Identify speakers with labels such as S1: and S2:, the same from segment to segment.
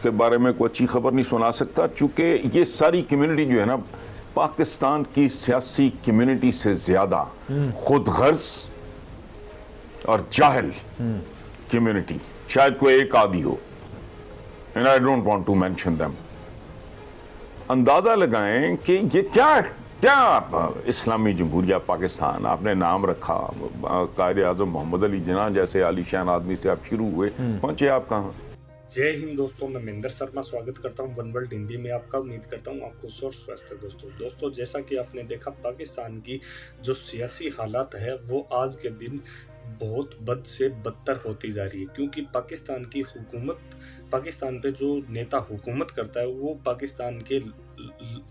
S1: के बारे में कोई अच्छी खबर नहीं सुना सकता, चूंकि ये सारी कम्युनिटी जो है ना, पाकिस्तान की सियासी कम्युनिटी से ज्यादा खुदगर्ज और जाहिल कम्युनिटी, शायद कोई एक आदि हो, and I don't want to mention them, अंदाजा लगाएं कि ये क्या इस्लामी जमहूरिया पाकिस्तान आपने नाम रखा, कायद आज़म मोहम्मद अली जिन्ना जैसे आलीशान आदमी से आप शुरू हुए, पहुंचे आप कहाँ?
S2: जय हिंद दोस्तों, मैं महेंद्र शर्मा स्वागत करता हूं वन वर्ल्ड हिंदी में आपका। उम्मीद करता हूं आप खुश और स्वस्थ है। दोस्तों जैसा कि आपने देखा, पाकिस्तान की जो सियासी हालात है वो आज के दिन बहुत बद से बदतर होती जा रही है, क्योंकि पाकिस्तान की हुकूमत, पाकिस्तान पे जो नेता हुकूमत करता है वो पाकिस्तान के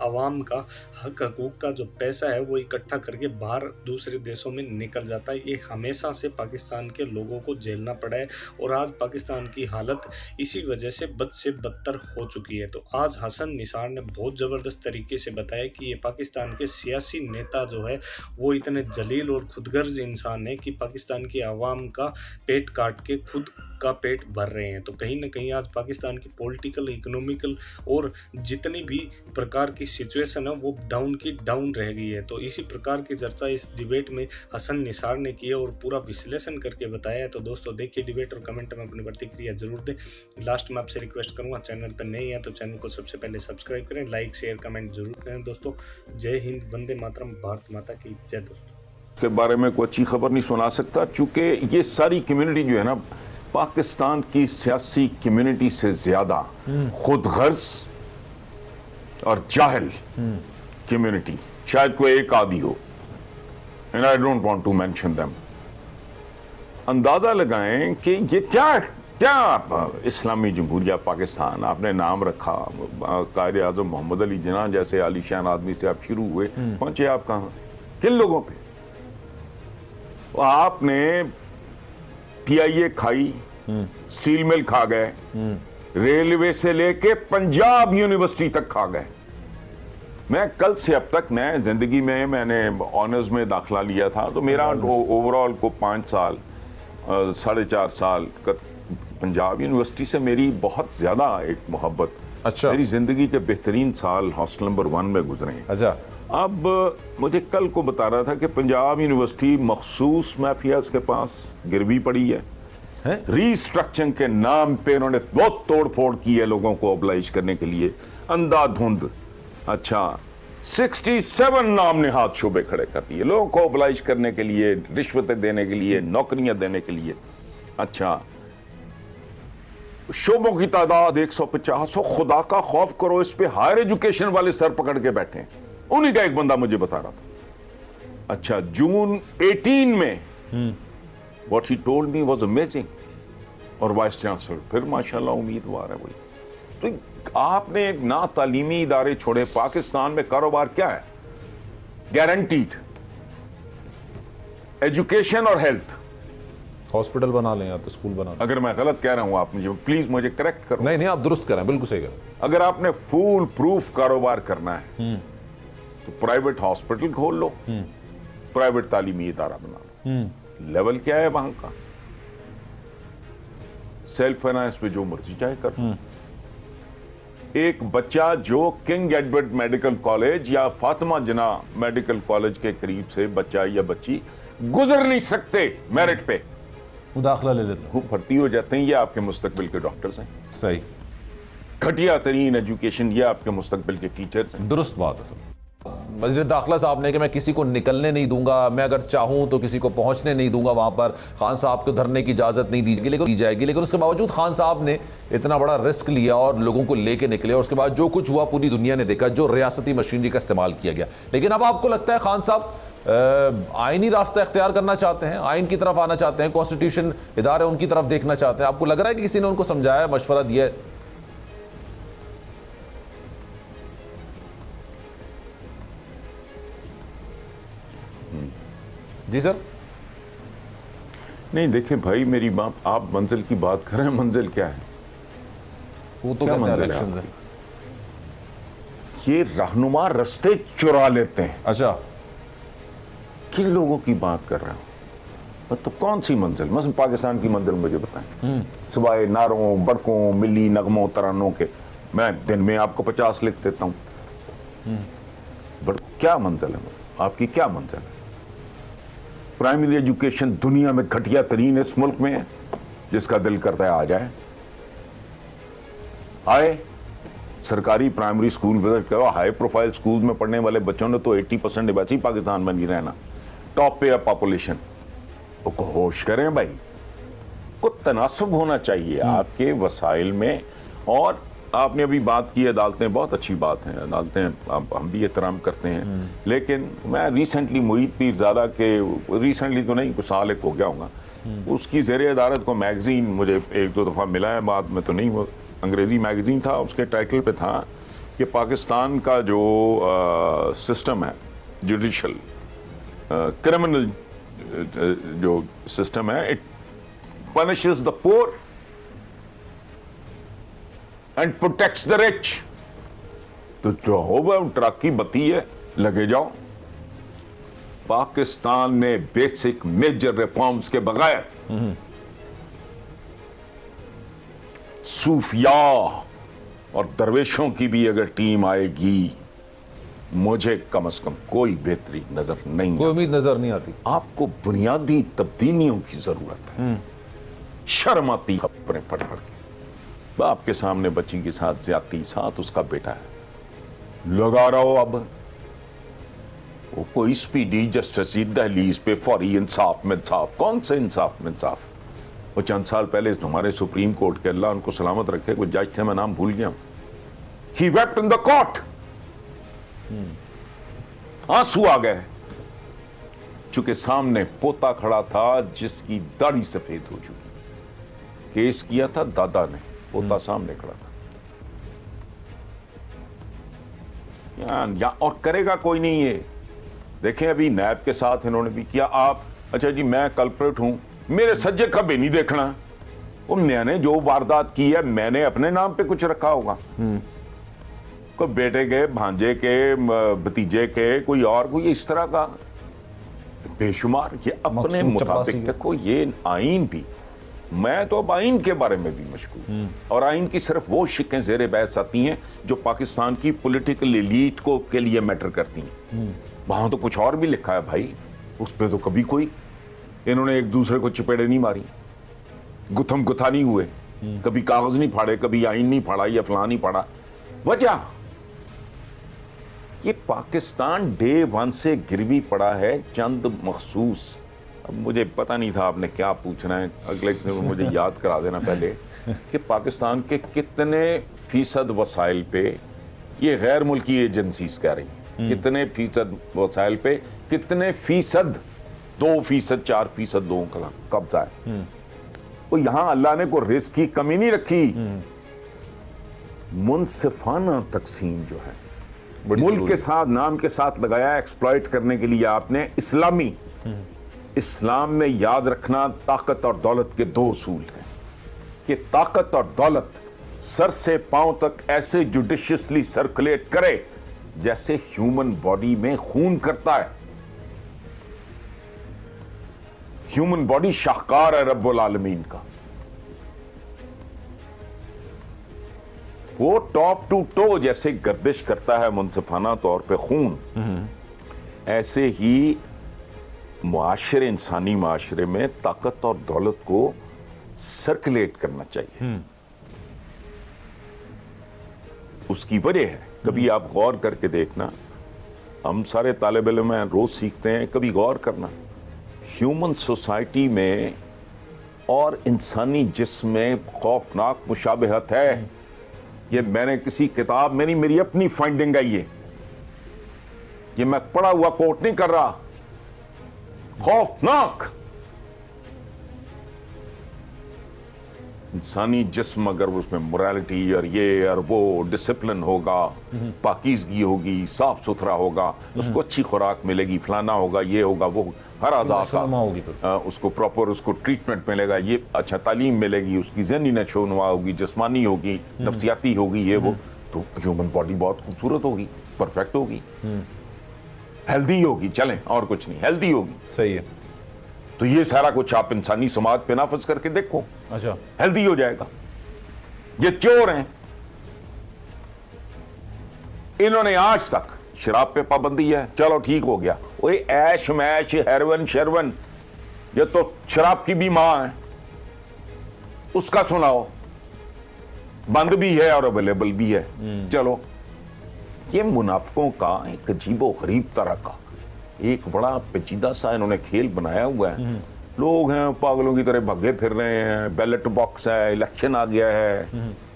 S2: अवाम का हक हकूक का जो पैसा है वो इकट्ठा करके बाहर दूसरे देशों में निकल जाता है। ये हमेशा से पाकिस्तान के लोगों को झेलना पड़ा है और आज पाकिस्तान की हालत इसी वजह से बद से बदतर हो चुकी है। तो आज हसन निसार ने बहुत ज़बरदस्त तरीके से बताया कि ये पाकिस्तान के सियासी नेता जो है वो इतने जलील और खुदगर्ज इंसान है कि पाकिस्तान की आवाम का पेट काट के खुद का पेट भर रहे हैं। तो कहीं ना कहीं आज पाकिस्तान की पॉलिटिकल, इकोनॉमिकल और जितनी भी प्रकार की सिचुएशन है वो डाउन की डाउन रह गई है। तो इसी प्रकार की चर्चा इस डिबेट में हसन निसार ने की है और पूरा विश्लेषण करके बताया है। तो दोस्तों देखिए डिबेट और कमेंट में अपनी प्रतिक्रिया जरूर दें। लास्ट में आपसे रिक्वेस्ट करूँगा, चैनल पर नए हैं तो चैनल को सबसे पहले सब्सक्राइब करें, लाइक शेयर कमेंट जरूर करें। दोस्तों जय हिंद, वंदे मातरम, भारत माता की जय। दोस्तों
S1: के बारे में कोई अच्छी खबर नहीं सुना सकता, चूंकि ये सारी कम्युनिटी जो है ना, पाकिस्तान की सियासी कम्युनिटी से ज्यादा खुदगर्ज और जाहिल कम्युनिटी, शायद कोई एक आदि हो, and I don't want to mention them, अंदाजा लगाएं कि ये क्या इस्लामी जमहूरिया पाकिस्तान आपने नाम रखा, कायद आज़म मोहम्मद अली जिन्ना जैसे आलीशान आदमी से आप शुरू हुए, पहुंचे आप कहाँ? किन लोगों पे? आपने PIA खाई, स्टील मिल खा गए, रेलवे से लेके पंजाब यूनिवर्सिटी तक खा गए। मैं कल से अब तक, मैं जिंदगी में मैंने ऑनर्स में दाखिला लिया था, तो मेरा ओवरऑल को 5 साल 4.5 साल पंजाब यूनिवर्सिटी से मेरी बहुत ज्यादा एक मोहब्बत।
S3: अच्छा।
S1: मेरी जिंदगी के बेहतरीन साल हॉस्टल नंबर 1 में गुजरे हैं।
S3: अच्छा।
S1: अब मुझे कल को बता रहा था कि पंजाब यूनिवर्सिटी मखसूस माफियाज के पास गिरवी पड़ी है। रीस्ट्रक्चरिंग के नाम पे उन्होंने बहुत तोड़ फोड़ की है लोगों को ऑब्लाइज करने के लिए, अंधाधुंध। अच्छा, 67 नाम ने हाथ शोबे खड़े कर दिए लोगों को ऑब्लाइज करने के लिए, रिश्वतें देने के लिए, नौकरियां देने के लिए। अच्छा, शोबों की तादाद 150 हो। खुदा का खौफ करो, इस पे हायर एजुकेशन वाले सर पकड़ के बैठे हैं। उन्हीं का एक बंदा मुझे बता रहा था। अच्छा, जून 18 में what he told me was amazing, और वाइस चांसलर फिर माशाल्लाह उम्मीदवार है वही। तो आपने एक ना तालीमी इदारे छोड़े। पाकिस्तान में कारोबार क्या है? गारंटीड एजुकेशन और हेल्थ।
S3: हॉस्पिटल बना लें या तो स्कूल बना लें।
S1: अगर मैं गलत कह रहा हूं आप मुझे प्लीज मुझे करेक्ट करो।
S3: नहीं, आप दुरुस्त करें, बिल्कुल सही करें।
S1: अगर आपने फुल प्रूफ कारोबार करना है तो प्राइवेट हॉस्पिटल खोल लो, प्राइवेट तालीमी इदारा बना लो। लेवल क्या है वहां का? सेल्फ फाइनेंस पे जो मर्जी चाहे कर। एक बच्चा जो किंग एडवर्ड मेडिकल कॉलेज या फातिमा जिन्ना मेडिकल कॉलेज के करीब से बच्चा या बच्ची गुजर नहीं सकते मेरिट पे,
S3: वो दाखिला ले लेते हैं,
S1: भर्ती हो जाते हैं। ये आपके मुस्तकबिल के डॉक्टर्स हैं।
S3: सही।
S1: घटिया तरीन एजुकेशन, ये आपके मुस्तकबिल के टीचर्स हैं।
S3: दुरुस्त बात है सर। वज़ीर दाखिला साहब ने कि मैं किसी को निकलने नहीं दूंगा, मैं अगर चाहूं तो किसी को पहुंचने नहीं दूंगा वहां पर, खान साहब को धरने की इजाजत नहीं दी जाएगी। लेकिन उसके बावजूद खान साहब ने इतना बड़ा रिस्क लिया और लोगों को लेके निकले, और उसके बाद जो कुछ हुआ पूरी दुनिया ने देखा, जो रियासती मशीनरी का इस्तेमाल किया गया। लेकिन अब आपको लगता है खान साहब आईनी रास्ता इख्तियार करना चाहते हैं, आइन की तरफ आना चाहते हैं, कॉन्स्टिट्यूशन इदारे उनकी तरफ देखना चाहते हैं? आपको लग रहा है कि किसी ने उनको समझाया, मशवरा दिया? जी सर।
S1: नहीं देखिए भाई, मेरी बात, आप मंजिल की बात कर रहे हैं, मंजिल क्या है?
S3: वो तो
S1: क्या
S3: कहते हैं
S1: मंजिल है
S3: इलेक्शन है।
S1: ये रहनुमा रास्ते चुरा लेते हैं।
S3: अच्छा।
S1: किन लोगों की बात कर रहा हूं? तो कौन सी मंजिल, मसलन पाकिस्तान की मंजिल मुझे बताएं, सिवाय नारों, बड़कों, मिली नगमों, तरानों के। मैं दिन में आपको 50 लिख देता हूं। बट क्या मंजिल है आपकी, क्या मंजिल है? प्राइमरी एजुकेशन दुनिया में घटिया तरीन इस मुल्क में है, जिसका दिल करता है आ जाए, आए सरकारी प्राइमरी स्कूल विजिट करो। हाई प्रोफाइल स्कूल में पढ़ने वाले बच्चों ने तो 80% वैसे ही पाकिस्तान में नहीं रहना, टॉप पे है पॉपुलेशन। को होश करें भाई, को तनासुब होना चाहिए आपके वसाइल में। और आपने अभी बात की अदालतें, बहुत अच्छी बात है, अदालतें हम भी एहतराम करते हैं। लेकिन मैं रिसेंटली मुईद पीरजादा के, रिसेंटली तो नहीं, कुछ साल एक हो गया होगा, उसकी ज़ेरे अदालत को मैगजीन मुझे 1-2 दफ़ा मिला है, बाद में तो नहीं, वो अंग्रेज़ी मैगजीन था, उसके टाइटल पे था कि पाकिस्तान का जो सिस्टम है जुडिशल, क्रिमिनल जो सिस्टम है, it punishes the poor and protects the rich. तो जो हो वह ट्रक की बत्ती है, लगे जाओ। पाकिस्तान में बेसिक मेजर रिफॉर्म्स के बगैर सूफिया और दरवेशों की भी अगर टीम आएगी, मुझे कम से कम कोई बेहतरी नजर नहीं,
S3: कोई उम्मीद नजर नहीं आती।
S1: आपको बुनियादी तब्दीलियों की जरूरत है। शर्म आती खबरें पढ़ पढ़ के, बाप के सामने बच्ची के साथ ज्यादती, साथ उसका बेटा है, लगा रहो। अब वो कोई स्पीडी जस्टिस दहलीज पे फौरी इंसाफ में इंसाफ, कौन से इंसाफ में इंसाफ? वो चंद साल पहले हमारे सुप्रीम कोर्ट के, अल्लाह उनको सलामत रखे, कोई जज थे, मैं नाम भूल गया, ही वेप्ट इन द कोर्ट, आंसू आ गए, चूंकि सामने पोता खड़ा था जिसकी दाढ़ी सफेद हो चुकी। केस किया था दादा ने, पोता सामने खड़ा था। या और करेगा कोई नहीं ये। देखें अभी नैब के साथ इन्होंने भी किया। आप अच्छा जी मैं कल्प्रेट हूं, मेरे सज्जे कभी नहीं देखना। वो मैंने जो वारदात की है मैंने अपने नाम पे कुछ रखा होगा, कोई बेटे के, भांजे के, भतीजे के, कोई और कोई इस तरह का बेशुमार। ये अपने मुताबिक देखो, ये आइन भी, मैं तो अब आइन के बारे में भी मशगूल, और आइन की सिर्फ वो शिकें ज़ेरे बहस आती हैं जो पाकिस्तान की पॉलिटिकल एलीट को के लिए मैटर करती हैं। वहां तो कुछ और भी लिखा है भाई, उस पर तो कभी कोई, इन्होंने एक दूसरे को चपेड़े नहीं मारी, गुथम गुथा नहीं हुए, कभी कागज नहीं फाड़े, कभी आइन नहीं फाड़ा या फलां नहीं फाड़ा। वजह ये पाकिस्तान डे 1 से गिरवी पड़ा है चंद मखसूस। अब मुझे पता नहीं था आपने क्या पूछना है, अगले दिन मुझे याद करा देना पहले कि पाकिस्तान के कितने फीसद वसाइल पे, ये गैर मुल्की एजेंसीज कह रही हैं, कितने फीसद वसाइल पे कितने फीसद, 2%, 4% लोगों का कब्जा है। तो यहां अल्लाह ने को रिस्क की कमी नहीं रखी। मुनसिफाना तकसीम जो है मुल्क के साथ, नाम के साथ लगाया एक्सप्लॉइट करने के लिए आपने इस्लामी। इस्लाम में याद रखना ताकत और दौलत के 2 उसूल हैं कि ताकत और दौलत सर से पांव तक ऐसे जुडिशियसली सर्कुलेट करे जैसे ह्यूमन बॉडी में खून करता है। ह्यूमन बॉडी शाहकार है रब्बुल आलमीन का, वो टॉप टू टो जैसे गर्दिश करता है मुनसिफाना तौर पे खून, ऐसे ही मुआशरे, इंसानी मुआशरे में ताकत और दौलत को सर्कुलेट करना चाहिए। उसकी वजह है, कभी आप गौर करके देखना, हम सारे तालिब इल्म हैं, रोज सीखते हैं, कभी गौर करना ह्यूमन सोसाइटी में और इंसानी जिस्म में खौफनाक मुशाबहत है। ये मैंने किसी किताब में नहीं, मेरी अपनी फाइंडिंग है ये मैं पढ़ा हुआ कोट नहीं कर रहा। खौफनाक इंसानी जिस्म, अगर उसमें मोरालिटी और ये और वो डिसिप्लिन होगा, पाकीज़गी होगी, साफ सुथरा होगा, उसको अच्छी खुराक मिलेगी, फलाना होगा, ये होगा, वो हर आज़ा का उसको प्रॉपर उसको ट्रीटमेंट मिलेगा, ये अच्छा तालीम मिलेगी, उसकी ज़हनी नशोनुमा होगी, जिस्मानी होगी, नफ्सियाती होगी, ये वो, तो ह्यूमन बॉडी बहुत खूबसूरत होगी, परफेक्ट होगी, हेल्दी होगी, चलें और कुछ नहीं, हेल्दी होगी।
S3: सही है।
S1: तो ये सारा कुछ आप इंसानी समाज पे नाफज करके देखो,
S3: अच्छा,
S1: हेल्दी हो जाएगा। ये चोर हैं, इन्होंने आज तक शराब पे पाबंदी है, चलो ठीक हो गया, वही ऐश मैश हेरोइन शरवन, ये तो शराब की भी मां है, उसका सुनाओ, बंद भी है और अवेलेबल भी है। चलो, ये मुनाफिकों का एक अजीबो गरीब तरह का एक बड़ा पेचीदा सा इन्होंने खेल बनाया हुआ है। लोग हैं पागलों की तरह भागे फिर रहे हैं, बैलेट बॉक्स है, इलेक्शन आ गया है,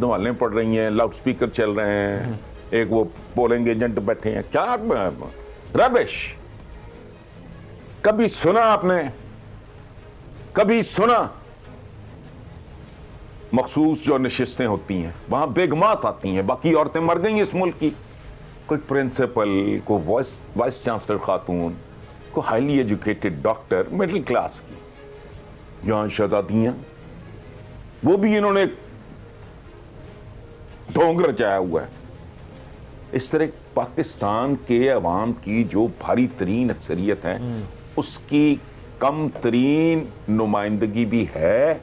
S1: दवालें पड़ रही हैं, लाउड स्पीकर चल रहे हैं, एक वो पोलिंग एजेंट बैठे हैं, क्या रबिश। कभी सुना आपने, कभी सुना मखसूस जो नशिस्तें होती हैं वहां बेगमात आती हैं, बाकी औरतें मर गई इस मुल्क की, कोई प्रिंसिपल, को वाइस चांसलर खातून, को highly educated doctor, middle class की यहां शहजादियां, वो भी इन्होंने ढोंग रचाया हुआ है। इस तरह पाकिस्तान के अवाम की जो भारी तरीन अक्सरियत है उसकी कम तरीन नुमाइंदगी भी है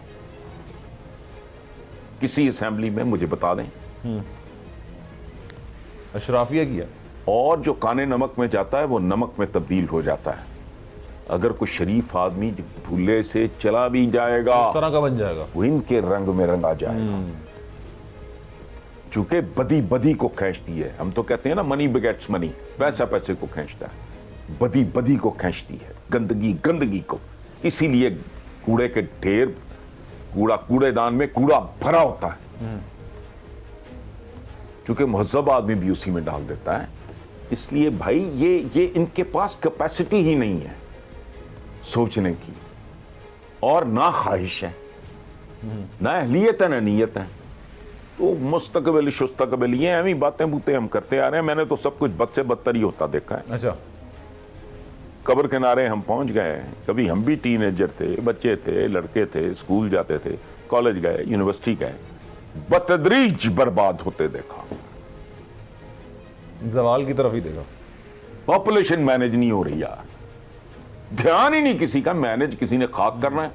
S1: किसी असेंबली में, मुझे बता दें।
S3: अशराफिया किया,
S1: और जो काने नमक में जाता है वो नमक में तब्दील हो जाता है। अगर कोई शरीफ आदमी भूले से चला भी जाएगा
S3: उस तरह का बन जाएगा,
S1: वो इनके रंग में रंगा जाएगा, चूंकि बदी बदी को खींचती है। हम तो कहते हैं ना मनी बिगेट्स मनी, पैसा पैसे को खींचता है, बदी बदी को खींचती है, गंदगी गंदगी को। इसीलिए कूड़े के ढेर, कूड़ेदान में कूड़ा भरा होता है, क्योंकि महज़ब आदमी भी उसी में डाल देता है। इसलिए भाई ये इनके पास कैपेसिटी ही नहीं है सोचने की, और ना ख्वाहिश है, ना अहलियत है, ना नीयत है। तो मुस्तकबिल शुस्तकबिल ये ऐसी बातें बूतें हम करते आ रहे हैं। मैंने तो सब कुछ बद से बदतर ही होता देखा है।
S3: अच्छा,
S1: कब्र किनारे हम पहुंच गए, कभी हम भी टीनेजर थे, बच्चे थे, लड़के थे, स्कूल जाते थे, कॉलेज गए, यूनिवर्सिटी गए, बतदरीज बर्बाद होते देखा,
S3: जवाल की तरफ ही देखा।
S1: पॉपुलेशन मैनेज नहीं हो रही यार, ध्यान ही नहीं किसी का, मैनेज किसी ने खाक करना है।